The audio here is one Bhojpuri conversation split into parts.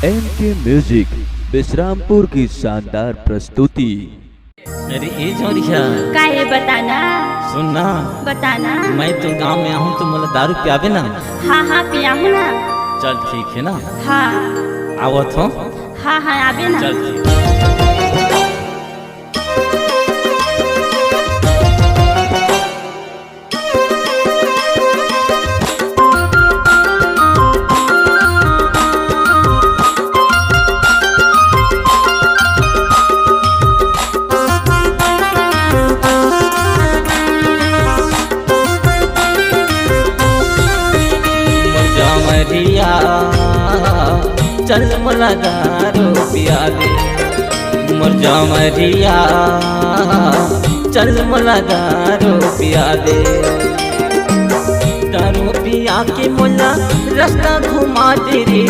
एमके म्यूजिक विश्रामपुर की शानदार प्रस्तुति। अरे ये जोरिया का है बताना। सुनना बताना। मैं तो गांव में आऊँ तो मुझे दारू पियावे ना। हाँ हाँ पियाहू ना। चल ठीक है ना। हाँ आवत हो। हाँ हाँ आबे ना। चल ठीक। चल मला दारू पिया दे मोर जमरिया, चल मला दारू पिया दे। दारू पिया के मोला रास्ता घुमा दे रे,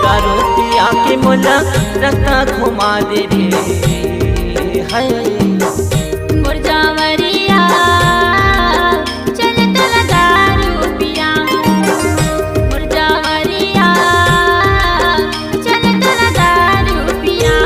दारू पिया के मोला रास्ता घुमा दे रे। हाय मोर जमरिया चल तोला दारू पिया, मोर जमरिया चल तोला दारू पिया।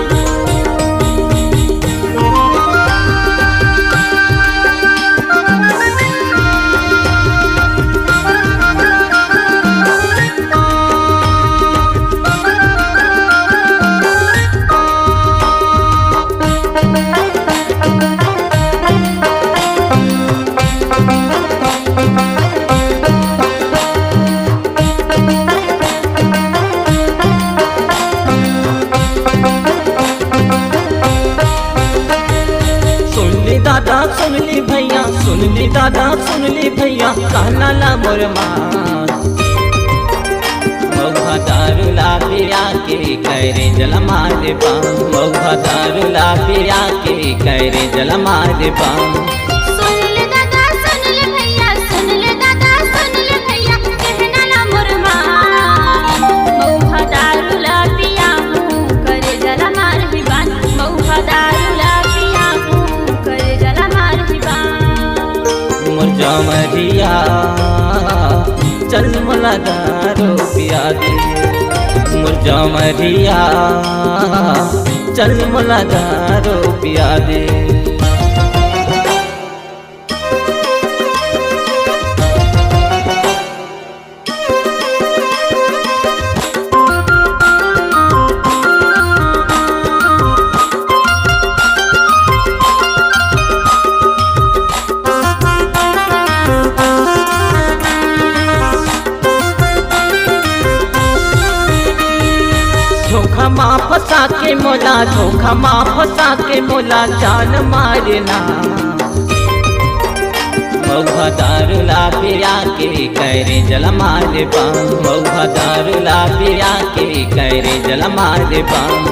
दादा सुन ली भैया, सुन ली दादा सुन ली भैया, कहना ला मोर मान। मौहा दारू ला पिया के करे जल मारे बाम, मौहा दारू ला पिया के करे जल मारे बाम। सुन ले दादा सुन ले भैया, सुन ले दादा सुन ले भैया, कहना ला मोर मान। मौहा दारू ला पिया हूँ करे जल मार हिबान, मौहा दारू ला पिया हूँ करे जल मार हिबान। मोर जमरिया चल मला दारू पिया दे, मोर जमरिया चल मला दारू पिया दे। धोखा माँ फंसा के मोला, धोखा माँ फंसा के मोला जान मारना। मौहा दारू ला पिया के करे जल मारे बाम, मौहा दारू ला पिया के करे जल मारे बाम।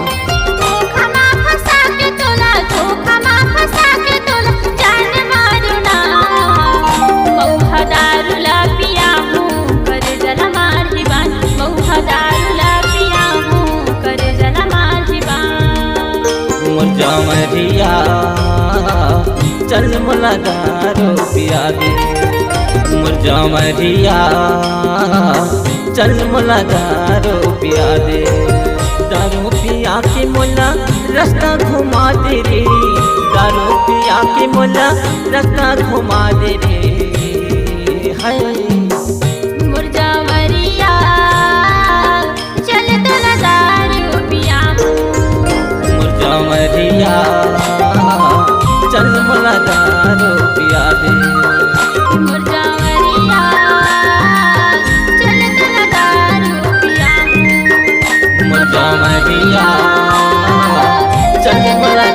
धोखा माँ फंसा के तोला, धोखा माँ फंसा के तोला जान मारना। मौहा दारू ला पिया हूँ करे जल मार हिबान, मौहा दारू ला पिया हूँ करे जल मार हिबान। मोर जमरिया चल मला दारू पिया दे, मोर जमरिया चल मला दारू पिया दे। दारू पिया के मोला रास्ता घुमा दे रे, दारू पिया के मोला रास्ता घुमा दे रे। हाय मोर जमरिया चल तोला दारू पिया हूँ, मोर जमरिया चल मला दारू पिया दे। मोर जमरिया चल तोला दारू पिया हूँ, मोर जमरिया चल मला